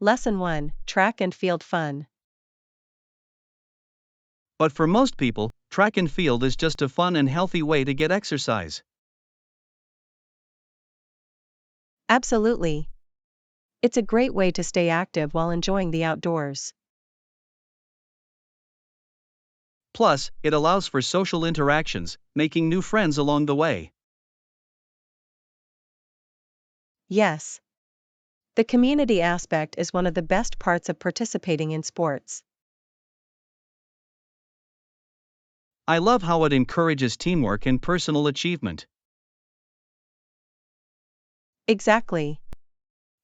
Lesson 1: Track and Field Fun. But for most people, track and field is just a fun and healthy way to get exercise. Absolutely. It's a great way to stay active while enjoying the outdoors. Plus, it allows for social interactions, making new friends along the way. Yes. The community aspect is one of the best parts of participating in sports. I love how it encourages teamwork and personal achievement. Exactly.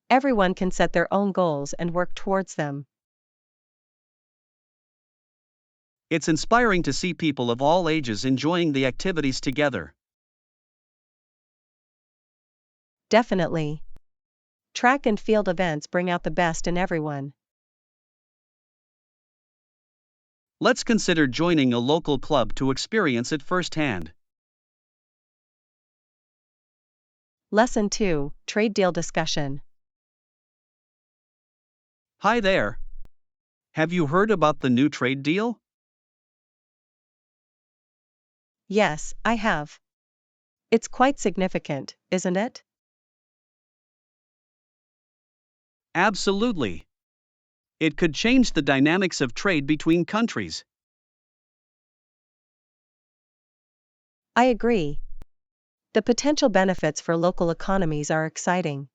Everyone can set their own goals and work towards them. It's inspiring to see people of all ages enjoying the activities together. Definitely. Track and field events bring out the best in everyone. Let's consider joining a local club to experience it firsthand. Lesson 2: Trade Deal Discussion. Hi there. Have you heard about the new trade deal? Yes, I have. It's quite significant, isn't it? Absolutely. It could change the dynamics of trade between countries. I agree. The potential benefits for local economies are exciting.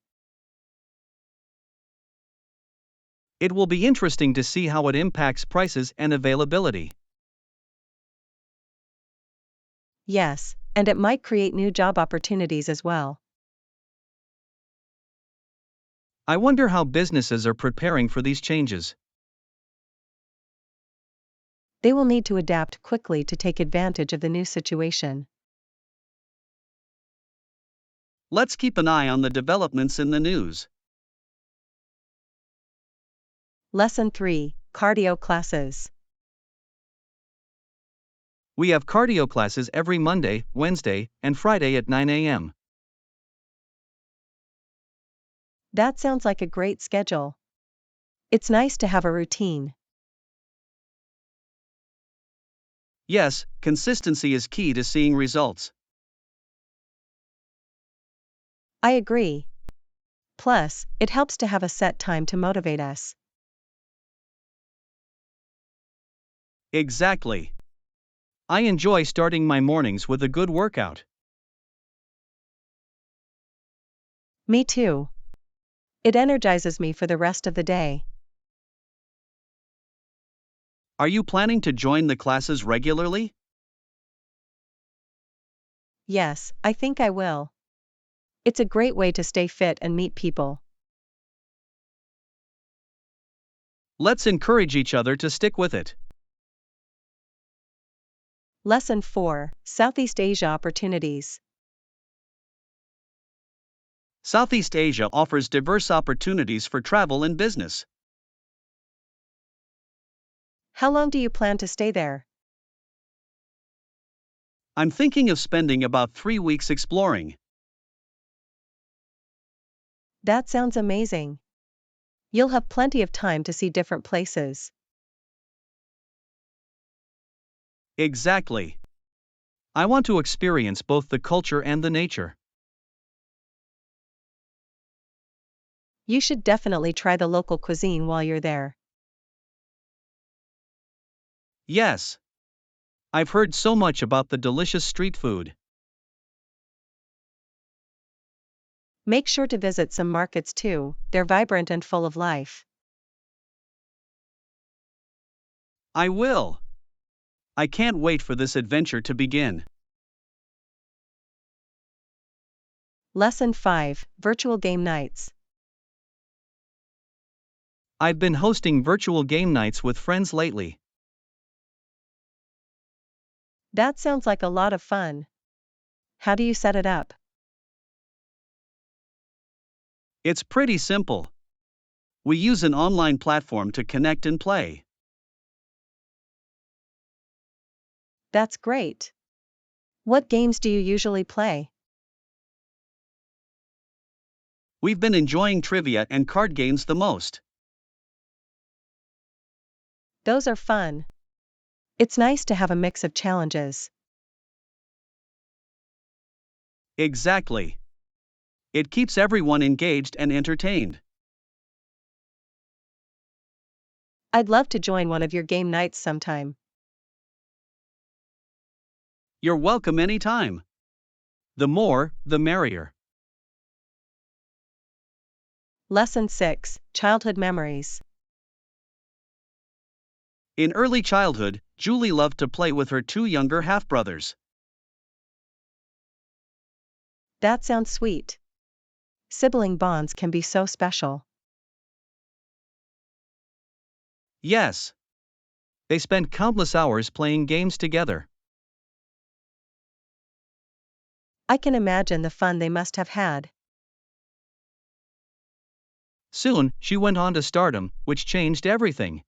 It will be interesting to see how it impacts prices and availability. Yes, and it might create new job opportunities as well. I wonder how businesses are preparing for these changes. They will need to adapt quickly to take advantage of the new situation. Let's keep an eye on the developments in the news. Lesson 3: Cardio Classes. We have cardio classes every Monday, Wednesday, and Friday at 9 a.m. That sounds like a great schedule. It's nice to have a routine. Yes, consistency is key to seeing results. I agree. Plus, it helps to have a set time to motivate us. Exactly. I enjoy starting my mornings with a good workout. Me too. It energizes me for the rest of the day. Are you planning to join the classes regularly? Yes, I think I will. It's a great way to stay fit and meet people. Let's encourage each other to stick with it. Lesson 4: Southeast Asia Opportunities. Southeast Asia offers diverse opportunities for travel and business. How long do you plan to stay there? I'm thinking of spending about 3 weeks exploring. That sounds amazing. You'll have plenty of time to see different places. Exactly. I want to experience both the culture and the nature. You should definitely try the local cuisine while you're there. Yes. I've heard so much about the delicious street food. Make sure to visit some markets too, they're vibrant and full of life. I will. I can't wait for this adventure to begin. Lesson 5: Virtual Game Nights. I've been hosting virtual game nights with friends lately. That sounds like a lot of fun. How do you set it up? It's pretty simple. We use an online platform to connect and play. That's great. What games do you usually play? We've been enjoying trivia and card games the most. Those are fun. It's nice to have a mix of challenges. Exactly. It keeps everyone engaged and entertained. I'd love to join one of your game nights sometime. You're welcome anytime. The more, the merrier. Lesson 6, Childhood Memories. In early childhood, Julie loved to play with her two younger half-brothers. That sounds sweet. Sibling bonds can be so special. Yes. They spent countless hours playing games together. I can imagine the fun they must have had. Soon, she went on to stardom, which changed everything.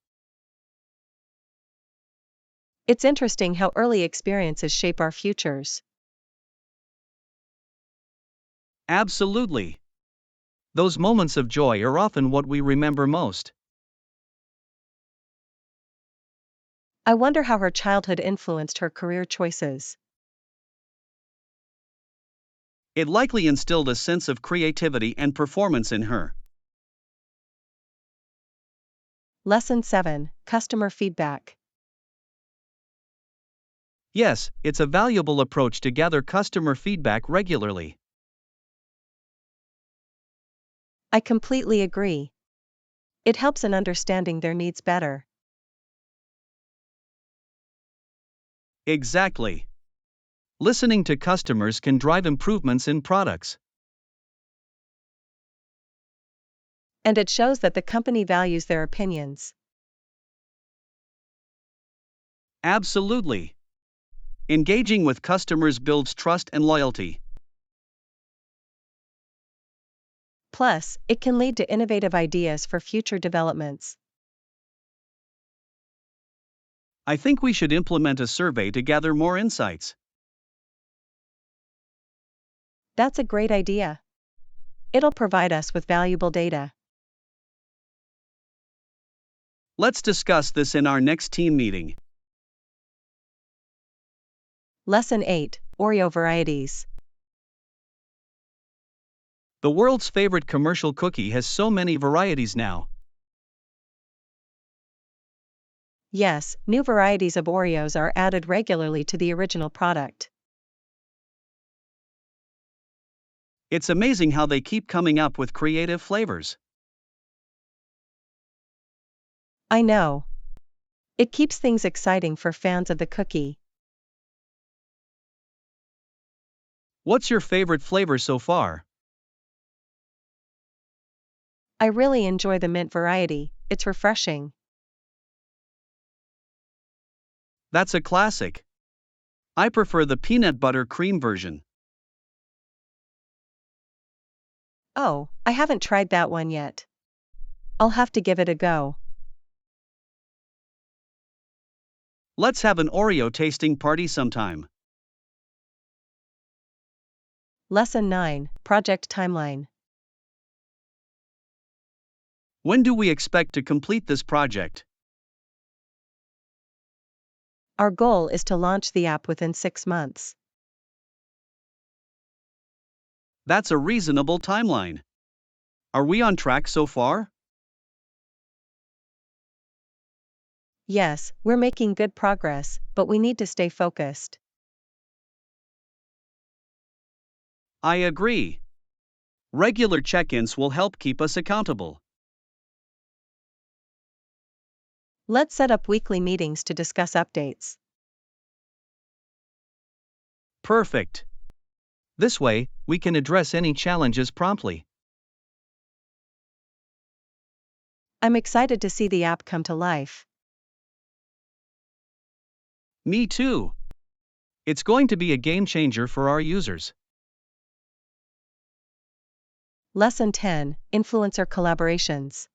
It's interesting how early experiences shape our futures. Absolutely. Those moments of joy are often what we remember most. I wonder how her childhood influenced her career choices. It likely instilled a sense of creativity and performance in her. Lesson 7, Customer Feedback. Yes, it's a valuable approach to gather customer feedback regularly. I completely agree. It helps in understanding their needs better. Exactly. Listening to customers can drive improvements in products. And it shows that the company values their opinions. Absolutely. Engaging with customers builds trust and loyalty. Plus, it can lead to innovative ideas for future developments. I think we should implement a survey to gather more insights. That's a great idea. It'll provide us with valuable data. Let's discuss this in our next team meeting. Lesson 8, Oreo Varieties. The world's favorite commercial cookie has so many varieties now. Yes, new varieties of Oreos are added regularly to the original product. It's amazing how they keep coming up with creative flavors. I know. It keeps things exciting for fans of the cookie. What's your favorite flavor so far? I really enjoy the mint variety, it's refreshing. That's a classic. I prefer the peanut butter cream version. Oh, I haven't tried that one yet. I'll have to give it a go. Let's have an Oreo tasting party sometime. Lesson 9, Project Timeline. When do we expect to complete this project? Our goal is to launch the app within 6 months. That's a reasonable timeline. Are we on track so far? Yes, we're making good progress, but we need to stay focused. I agree. Regular check-ins will help keep us accountable. Let's set up weekly meetings to discuss updates. Perfect. This way, we can address any challenges promptly. I'm excited to see the app come to life. Me too. It's going to be a game changer for our users. Lesson 10, Influencer Collaborations.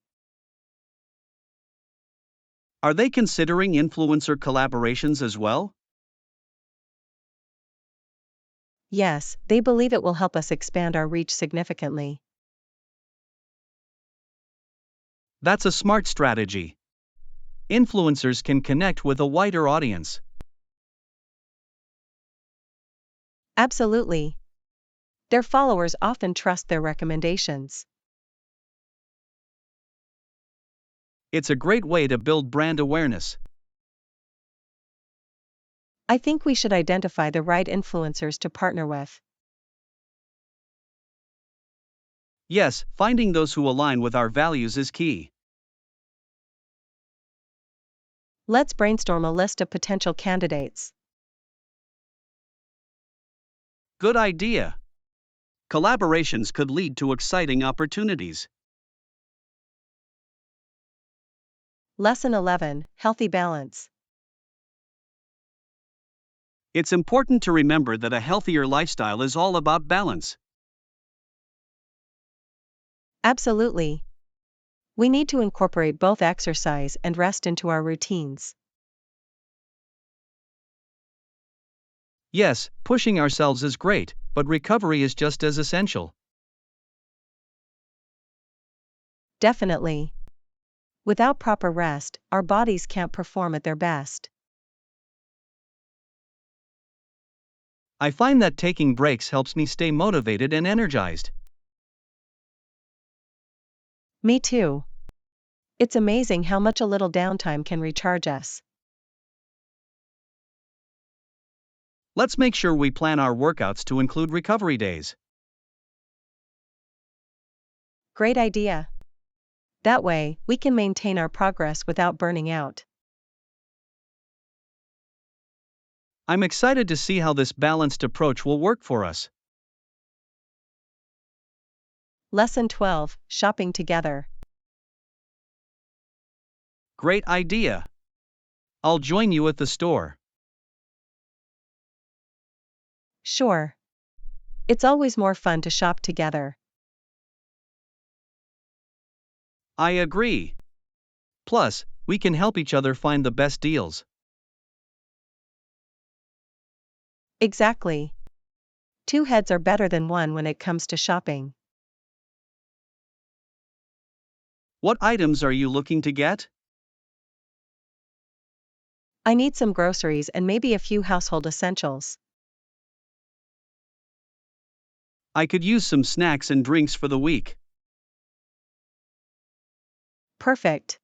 Are they considering influencer collaborations as well? Yes, they believe it will help us expand our reach significantly. That's a smart strategy. influencers can connect with a wider audience. Absolutely. Their followers often trust their recommendations. It's a great way to build brand awareness. I think we should identify the right influencers to partner with. Yes, finding those who align with our values is key. Let's brainstorm a list of potential candidates. Good idea. Collaborations could lead to exciting opportunities. Lesson 11: Healthy Balance. It's important to remember that a healthier lifestyle is all about balance. Absolutely. We need to incorporate both exercise and rest into our routines. Yes, pushing ourselves is great, but recovery is just as essential. Definitely. Without proper rest, our bodies can't perform at their best. I find that taking breaks helps me stay motivated and energized. Me too. It's amazing how much a little downtime can recharge us. Let's make sure we plan our workouts to include recovery days. Great idea. That way, we can maintain our progress without burning out. I'm excited to see how this balanced approach will work for us. Lesson 12: Shopping together. Great idea. I'll join you at the store. Sure. It's always more fun to shop together. I agree. Plus, we can help each other find the best deals. Exactly. Two heads are better than one when it comes to shopping. What items are you looking to get? I need some groceries and maybe a few household essentials. I could use some snacks and drinks for the week. Perfect.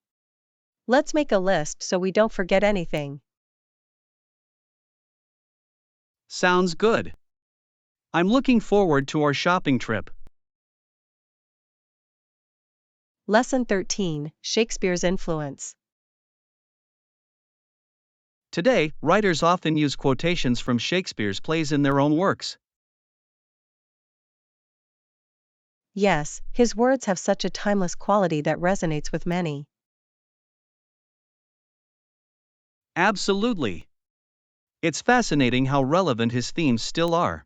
Let's make a list so we don't forget anything. Sounds good. I'm looking forward to our shopping trip. Lesson 13: Shakespeare's influence. Today, writers often use quotations from Shakespeare's plays in their own works. Yes, his words have such a timeless quality that resonates with many. Absolutely. It's fascinating how relevant his themes still are.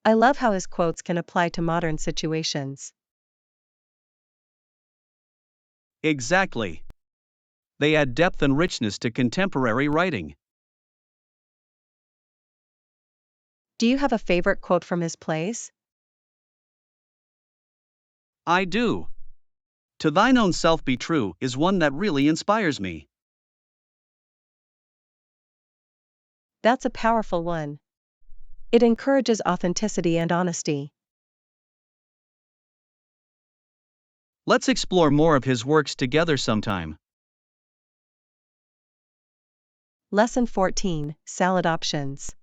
I love how his quotes can apply to modern situations. Exactly. They add depth and richness to contemporary writing. Do you have a favorite quote from his plays? I do. To thine own self be true is one that really inspires me. That's a powerful one. It encourages authenticity and honesty. Let's explore more of his works together sometime. Lesson 14: Salad options.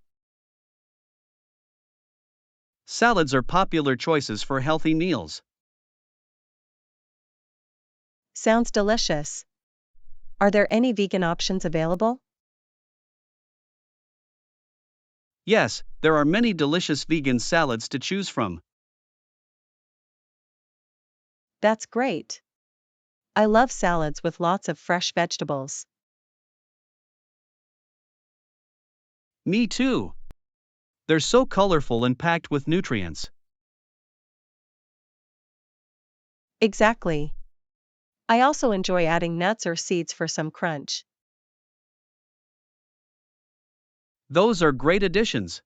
Salads are popular choices for healthy meals. Sounds delicious. Are there any vegan options available? Yes, there are many delicious vegan salads to choose from. That's great. I love salads with lots of fresh vegetables. Me too. They're so colorful and packed with nutrients. Exactly. I also enjoy adding nuts or seeds for some crunch. Those are great additions.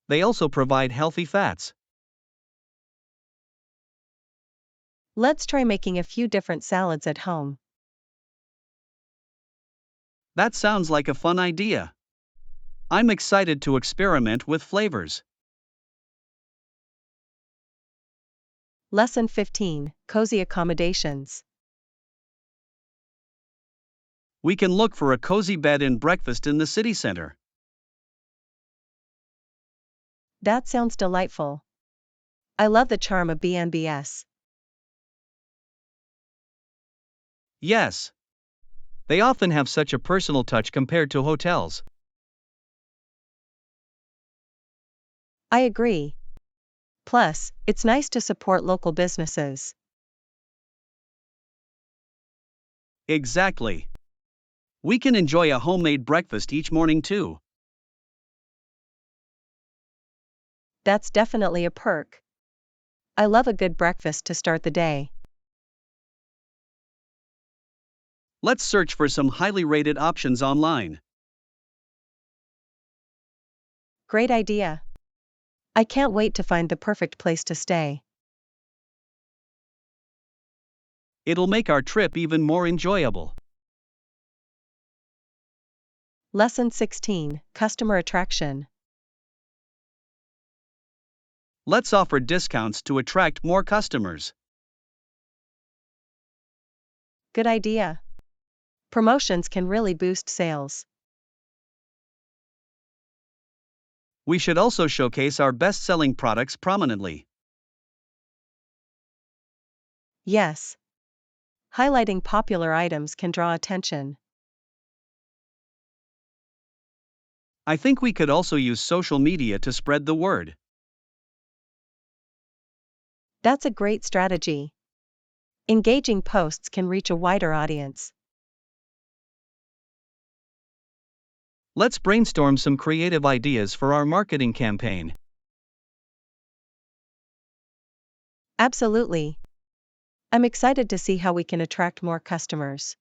They also provide healthy fats. Let's try making a few different salads at home. That sounds like a fun idea. I'm excited to experiment with flavors. Lesson 15, Cozy Accommodations. We can look for a cozy bed and breakfast in the city center. That sounds delightful. I love the charm of B&Bs. Yes. They often have such a personal touch compared to hotels. I agree. Plus, it's nice to support local businesses. Exactly. We can enjoy a homemade breakfast each morning too. That's definitely a perk. I love a good breakfast to start the day. Let's search for some highly rated options online. Great idea. I can't wait to find the perfect place to stay. It'll make our trip even more enjoyable. Lesson 16, Customer Attraction. Let's offer discounts to attract more customers. Good idea. Promotions can really boost sales. We should also showcase our best selling products prominently. Yes. Highlighting popular items can draw attention. I think we could also use social media to spread the word. That's a great strategy. Engaging posts can reach a wider audience. Let's brainstorm some creative ideas for our marketing campaign. Absolutely. I'm excited to see how we can attract more customers.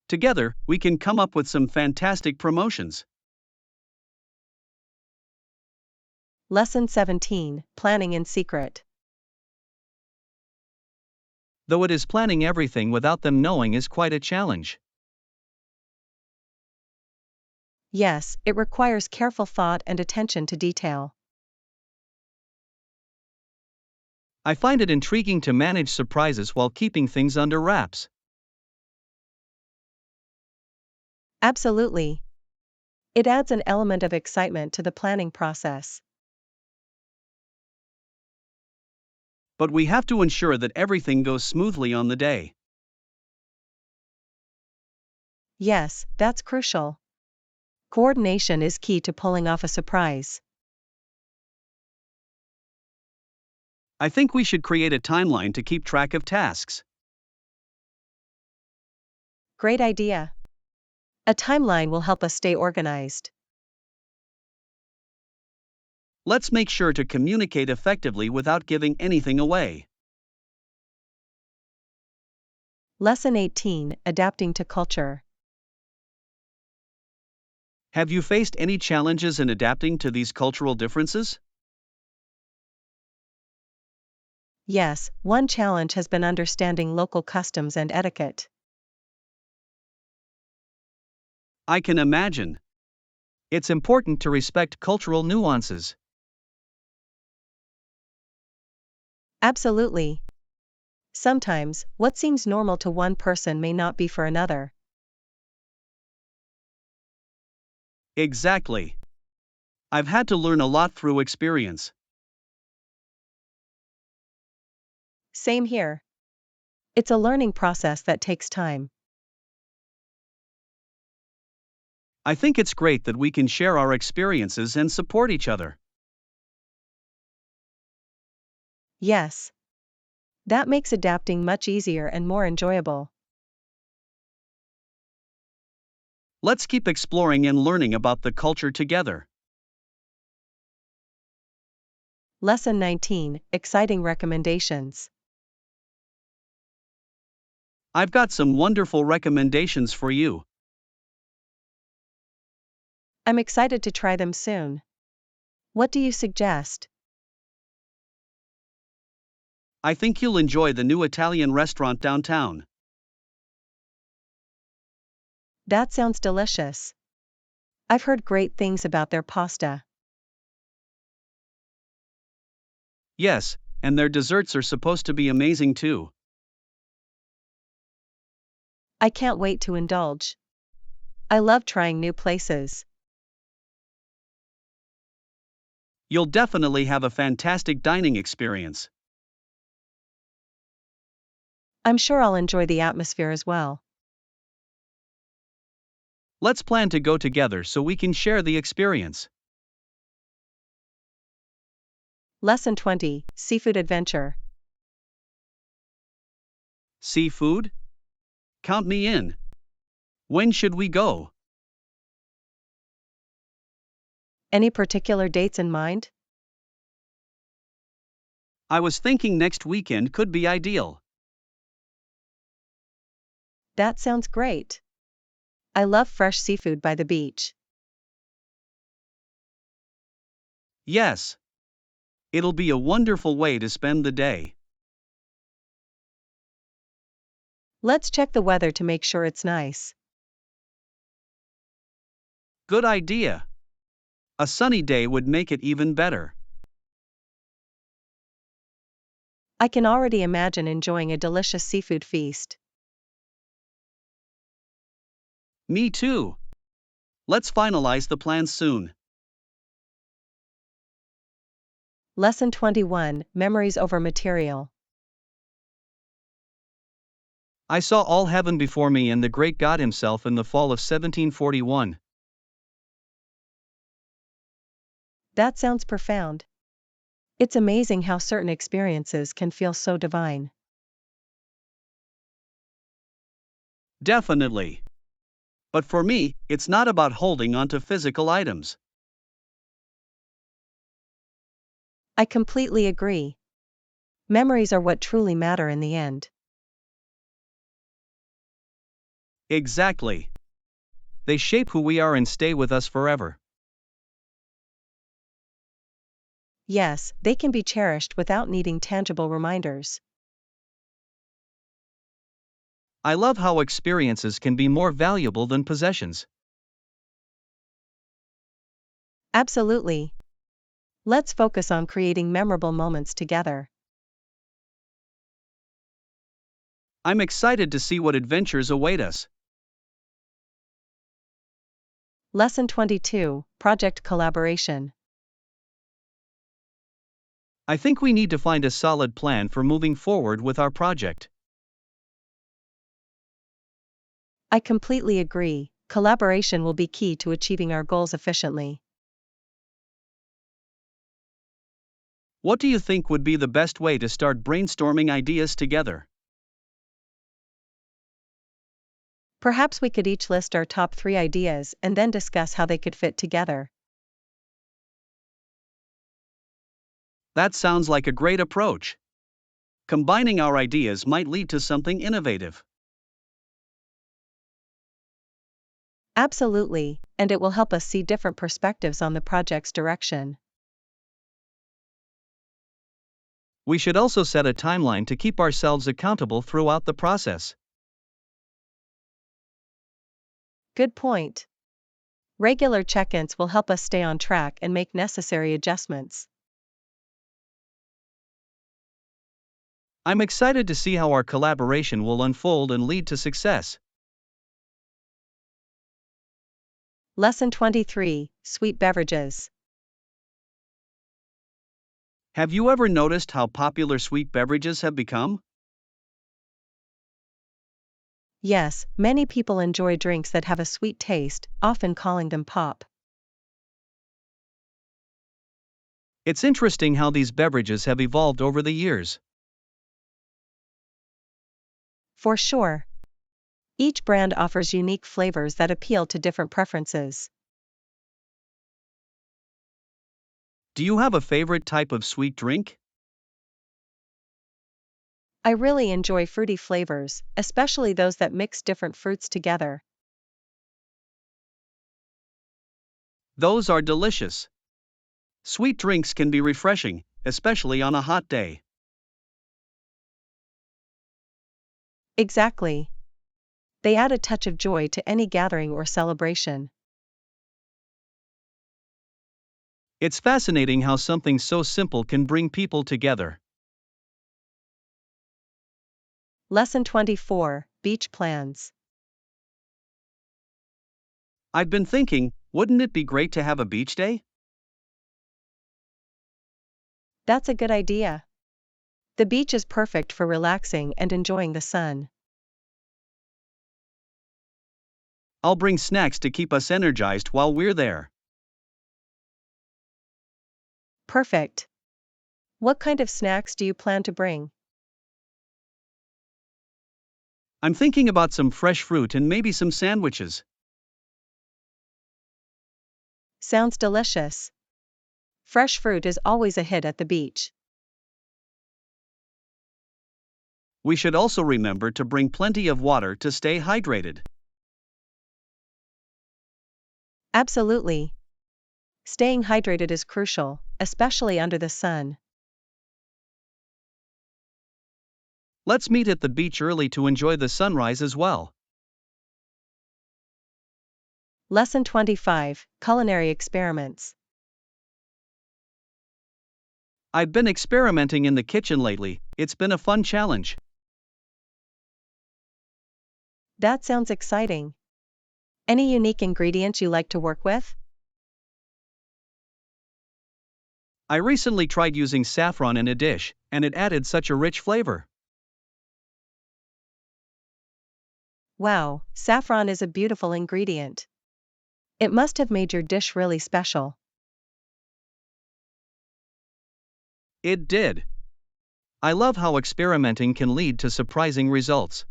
Together, we can come up with some fantastic promotions. Lesson 17, Planning in Secret. Though it is planning everything without them knowing is quite a challenge. Yes, it requires careful thought and attention to detail. I find it intriguing to manage surprises while keeping things under wraps. Absolutely. It adds an element of excitement to the planning process. But we have to ensure that everything goes smoothly on the day. Yes, that's crucial. Coordination is key to pulling off a surprise. I think we should create a timeline to keep track of tasks. Great idea. A timeline will help us stay organized. Let's make sure to communicate effectively without giving anything away. Lesson 18, Adapting to Culture. Have you faced any challenges in adapting to these cultural differences? Yes, one challenge has been understanding local customs and etiquette. I can imagine. It's important to respect cultural nuances. Absolutely. Sometimes, what seems normal to one person may not be for another. Exactly. I've had to learn a lot through experience. Same here. It's a learning process that takes time. I think it's great that we can share our experiences and support each other. Yes. That makes adapting much easier and more enjoyable. Let's keep exploring and learning about the culture together. Lesson 19, Exciting Recommendations. I've got some wonderful recommendations for you. I'm excited to try them soon. What do you suggest? I think you'll enjoy the new Italian restaurant downtown. That sounds delicious. I've heard great things about their pasta. Yes, and their desserts are supposed to be amazing too. I can't wait to indulge. I love trying new places. You'll definitely have a fantastic dining experience. I'm sure I'll enjoy the atmosphere as well. Let's plan to go together so we can share the experience. Lesson 20: Seafood Adventure. Seafood? Count me in. When should we go? Any particular dates in mind? I was thinking next weekend could be ideal. That sounds great. I love fresh seafood by the beach. Yes. It'll be a wonderful way to spend the day. Let's check the weather to make sure it's nice. Good idea. A sunny day would make it even better. I can already imagine enjoying a delicious seafood feast. Me too. Let's finalize the plans soon. Lesson 21: Memories over Material. I saw all heaven before me and the great God himself in the fall of 1741. That sounds profound. It's amazing how certain experiences can feel so divine. Definitely. But for me, it's not about holding onto physical items. I completely agree. Memories are what truly matter in the end. Exactly. They shape who we are and stay with us forever. Yes, they can be cherished without needing tangible reminders. I love how experiences can be more valuable than possessions. Absolutely. Let's focus on creating memorable moments together. I'm excited to see what adventures await us. Lesson 22: Project Collaboration. I think we need to find a solid plan for moving forward with our project. I completely agree. Collaboration will be key to achieving our goals efficiently. What do you think would be the best way to start brainstorming ideas together? Perhaps we could each list our top 3 ideas and then discuss how they could fit together. That sounds like a great approach. Combining our ideas might lead to something innovative. Absolutely, and it will help us see different perspectives on the project's direction. We should also set a timeline to keep ourselves accountable throughout the process. Good point. Regular check-ins will help us stay on track and make necessary adjustments. I'm excited to see how our collaboration will unfold and lead to success. Lesson 23: Sweet Beverages. Have you ever noticed how popular sweet beverages have become? Yes, many people enjoy drinks that have a sweet taste, often calling them pop. It's interesting how these beverages have evolved over the years. For sure. Each brand offers unique flavors that appeal to different preferences. Do you have a favorite type of sweet drink? I really enjoy fruity flavors, especially those that mix different fruits together. Those are delicious. Sweet drinks can be refreshing, especially on a hot day. Exactly. They add a touch of joy to any gathering or celebration. It's fascinating how something so simple can bring people together. Lesson 24, Beach Plans. I've been thinking, wouldn't it be great to have a beach day? That's a good idea. The beach is perfect for relaxing and enjoying the sun. I'll bring snacks to keep us energized while we're there. Perfect. What kind of snacks do you plan to bring? I'm thinking about some fresh fruit and maybe some sandwiches. Sounds delicious. Fresh fruit is always a hit at the beach. We should also remember to bring plenty of water to stay hydrated. Absolutely. Staying hydrated is crucial, especially under the sun. Let's meet at the beach early to enjoy the sunrise as well. Lesson 25, Culinary Experiments. I've been experimenting in the kitchen lately, it's been a fun challenge. That sounds exciting. Any unique ingredients you like to work with? I recently tried using saffron in a dish, and it added such a rich flavor. Wow, saffron is a beautiful ingredient. It must have made your dish really special. It did. I love how experimenting can lead to surprising results.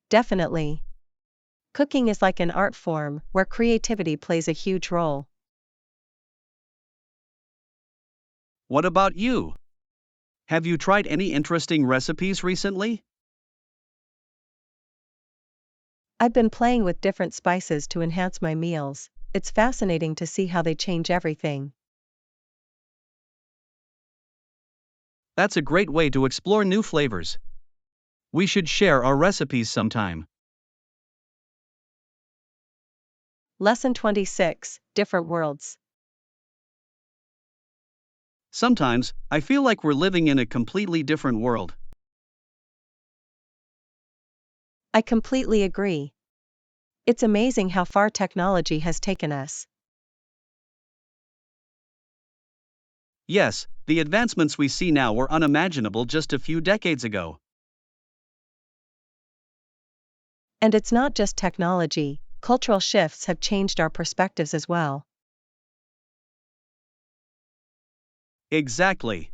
Definitely. Cooking is like an art form where creativity plays a huge role. What about you? Have you tried any interesting recipes recently? I've been playing with different spices to enhance my meals. It's fascinating to see how they change everything. That's a great way to explore new flavors. We should share our recipes sometime. Lesson 26, Different Worlds. Sometimes, I feel like we're living in a completely different world. I completely agree. It's amazing how far technology has taken us. Yes, the advancements we see now were unimaginable just a few decades ago. And it's not just technology, cultural shifts have changed our perspectives as well. Exactly.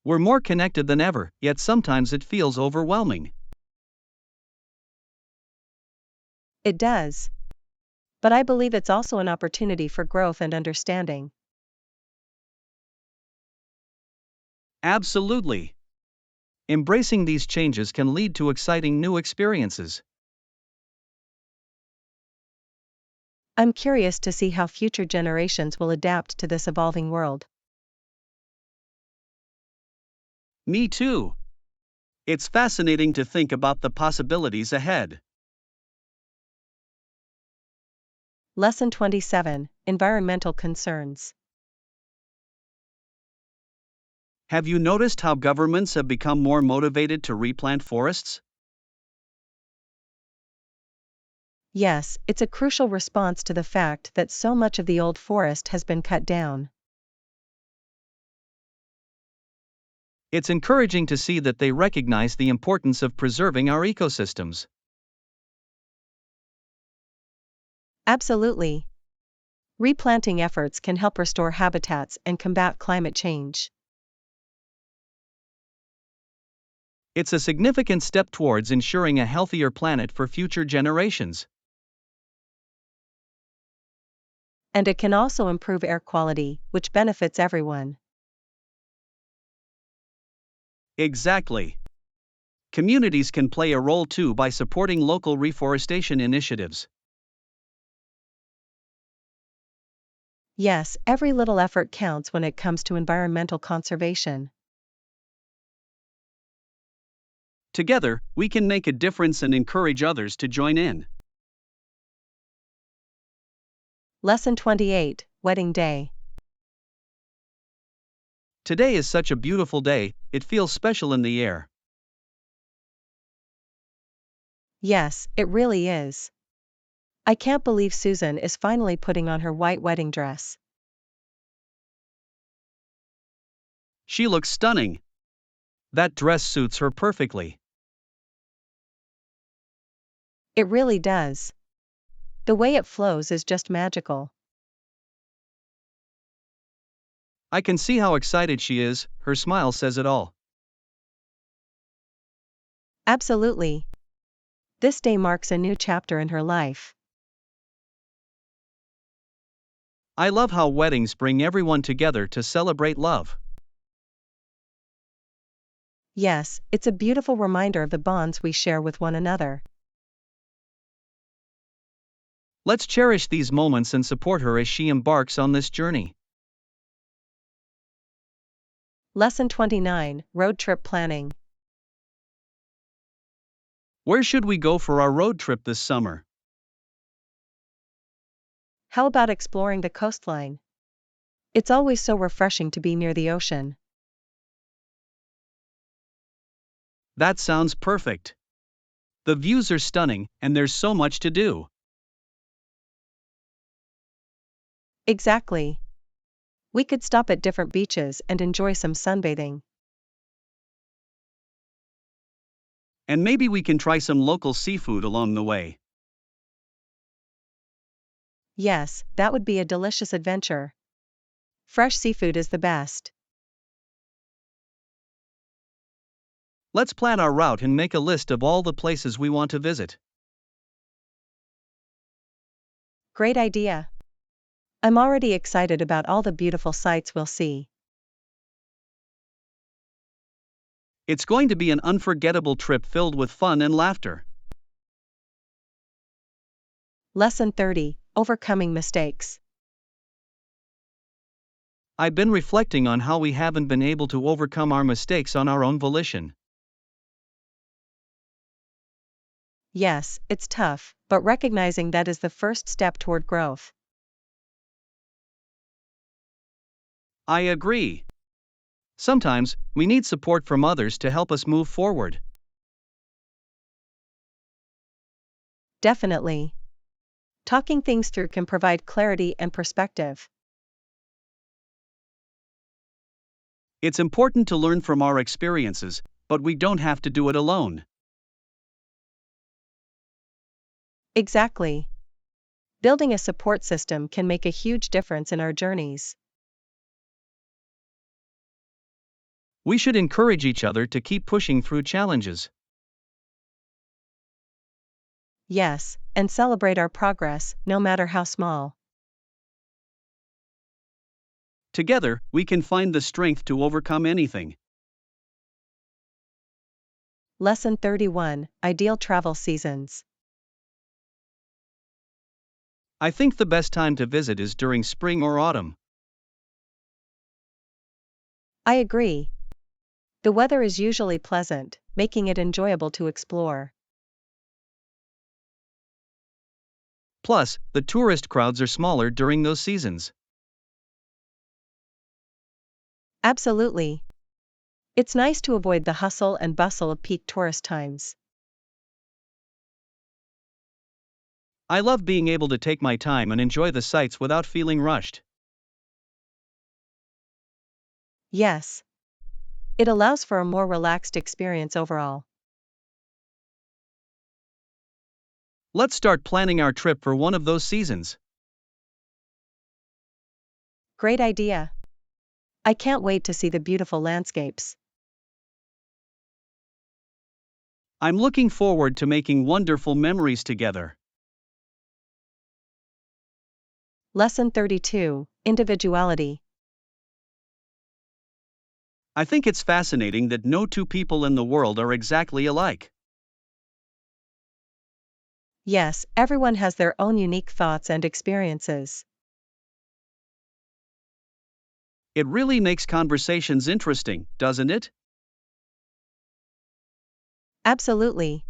We're more connected than ever, yet sometimes it feels overwhelming. It does. But I believe it's also an opportunity for growth and understanding. Absolutely. Embracing these changes can lead to exciting new experiences. I'm curious to see how future generations will adapt to this evolving world. Me too. It's fascinating to think about the possibilities ahead. Lesson 27, Environmental Concerns. Have you noticed how governments have become more motivated to replant forests? Yes, it's a crucial response to the fact that so much of the old forest has been cut down. It's encouraging to see that they recognize the importance of preserving our ecosystems. Absolutely. Replanting efforts can help restore habitats and combat climate change. It's a significant step towards ensuring a healthier planet for future generations. And it can also improve air quality, which benefits everyone. Exactly. Communities can play a role too by supporting local reforestation initiatives. Yes, every little effort counts when it comes to environmental conservation. Together, we can make a difference and encourage others to join in. Lesson 28, Wedding Day. Today is such a beautiful day, it feels special in the air. Yes, it really is. I can't believe Susan is finally putting on her white wedding dress. She looks stunning. That dress suits her perfectly. It really does. The way it flows is just magical. I can see how excited she is, her smile says it all. Absolutely. This day marks a new chapter in her life. I love how weddings bring everyone together to celebrate love. Yes, it's a beautiful reminder of the bonds we share with one another. Let's cherish these moments and support her as she embarks on this journey. Lesson 29, Road Trip Planning. Where should we go for our road trip this summer? How about exploring the coastline? It's always so refreshing to be near the ocean. That sounds perfect. The views are stunning, and there's so much to do. Exactly. We could stop at different beaches and enjoy some sunbathing. And maybe we can try some local seafood along the way. Yes, that would be a delicious adventure. Fresh seafood is the best. Let's plan our route and make a list of all the places we want to visit. Great idea. I'm already excited about all the beautiful sights we'll see. It's going to be an unforgettable trip filled with fun and laughter. Lesson 30, Overcoming Mistakes. I've been reflecting on how we haven't been able to overcome our mistakes on our own volition. Yes, it's tough, but recognizing that is the first step toward growth. I agree. Sometimes, we need support from others to help us move forward. Definitely. Talking things through can provide clarity and perspective. It's important to learn from our experiences, but we don't have to do it alone. Exactly. Building a support system can make a huge difference in our journeys. We should encourage each other to keep pushing through challenges. Yes, and celebrate our progress, no matter how small. Together, we can find the strength to overcome anything. Lesson 31, Ideal Travel Seasons. I think the best time to visit is during spring or autumn. I agree. The weather is usually pleasant, making it enjoyable to explore. Plus, the tourist crowds are smaller during those seasons. Absolutely. It's nice to avoid the hustle and bustle of peak tourist times. I love being able to take my time and enjoy the sights without feeling rushed. Yes. It allows for a more relaxed experience overall. Let's start planning our trip for one of those seasons. Great idea. I can't wait to see the beautiful landscapes. I'm looking forward to making wonderful memories together. Lesson 32, Individuality. I think it's fascinating that no two people in the world are exactly alike. Yes, everyone has their own unique thoughts and experiences. It really makes conversations interesting, doesn't it? Absolutely.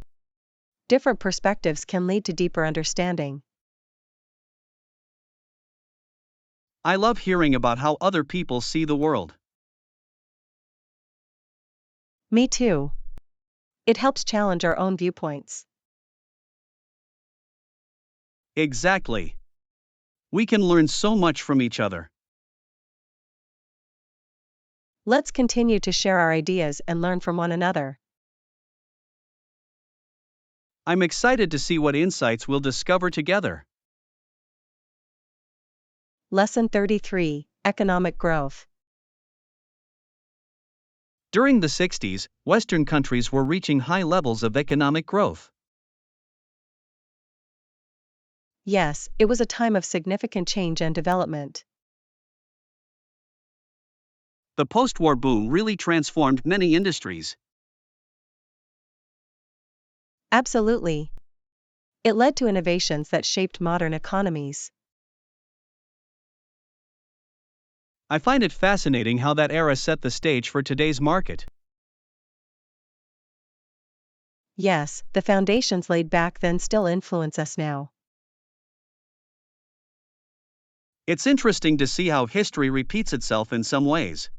Different perspectives can lead to deeper understanding. I love hearing about how other people see the world. Me too. It helps challenge our own viewpoints. Exactly. We can learn so much from each other. Let's continue to share our ideas and learn from one another. I'm excited to see what insights we'll discover together. Lesson 33: Economic Growth. During the 60s, Western countries were reaching high levels of economic growth. Yes, it was a time of significant change and development. The post-war boom really transformed many industries. Absolutely. It led to innovations that shaped modern economies. I find it fascinating how that era set the stage for today's market. Yes, the foundations laid back then still influence us now. It's interesting to see how history repeats itself in some ways.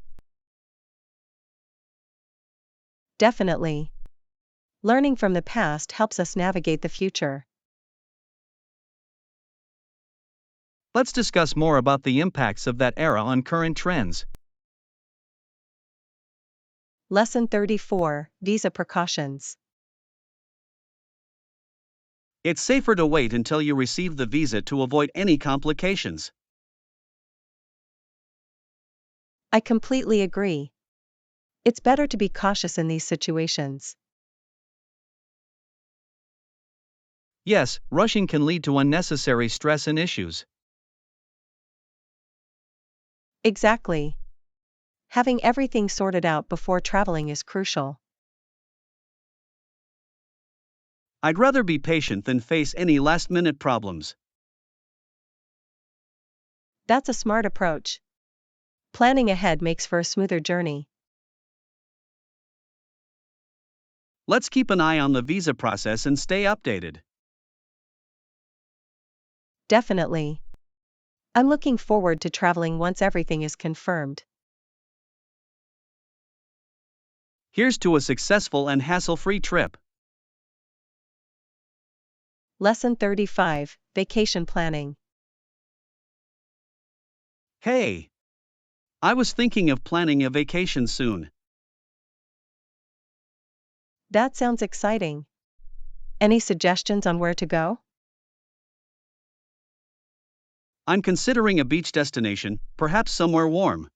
Definitely. Learning from the past helps us navigate the future. Let's discuss more about the impacts of that era on current trends. Lesson 34: Visa Precautions. It's safer to wait until you receive the visa to avoid any complications. I completely agree. It's better to be cautious in these situations. Yes, rushing can lead to unnecessary stress and issues. Exactly. Having everything sorted out before traveling is crucial. I'd rather be patient than face any last-minute problems. That's a smart approach. Planning ahead makes for a smoother journey. Let's keep an eye on the visa process and stay updated. Definitely. I'm looking forward to traveling once everything is confirmed. Here's to a successful and hassle-free trip. Lesson 35: Vacation Planning. Hey! I was thinking of planning a vacation soon. That sounds exciting. Any suggestions on where to go? I'm considering a beach destination, perhaps somewhere warm.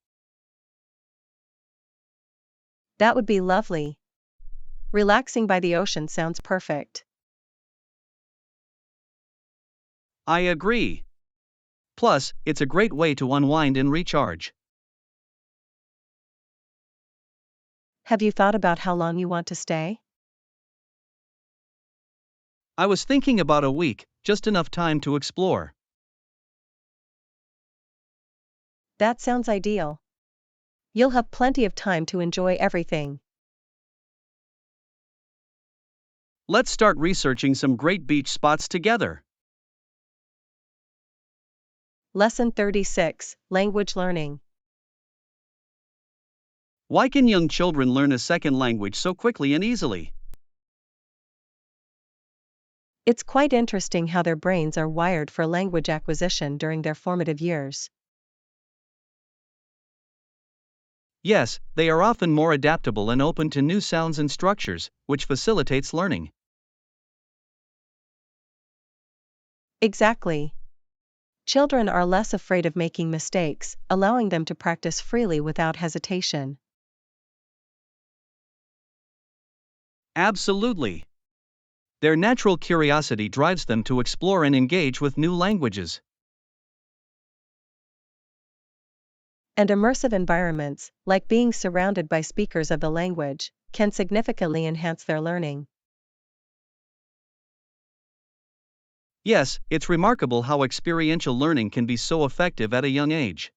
That would be lovely. Relaxing by the ocean sounds perfect. I agree. Plus, it's a great way to unwind and recharge. Have you thought about how long you want to stay? I was thinking about a week, just enough time to explore. That sounds ideal. You'll have plenty of time to enjoy everything. Let's start researching some great beach spots together. Lesson 36: Language Learning. Why can young children learn a second language so quickly and easily? It's quite interesting how their brains are wired for language acquisition during their formative years. Yes, they are often more adaptable and open to new sounds and structures, which facilitates learning. Exactly. Children are less afraid of making mistakes, allowing them to practice freely without hesitation. Absolutely. Their natural curiosity drives them to explore and engage with new languages. And immersive environments, like being surrounded by speakers of the language, can significantly enhance their learning. Yes, it's remarkable how experiential learning can be so effective at a young age.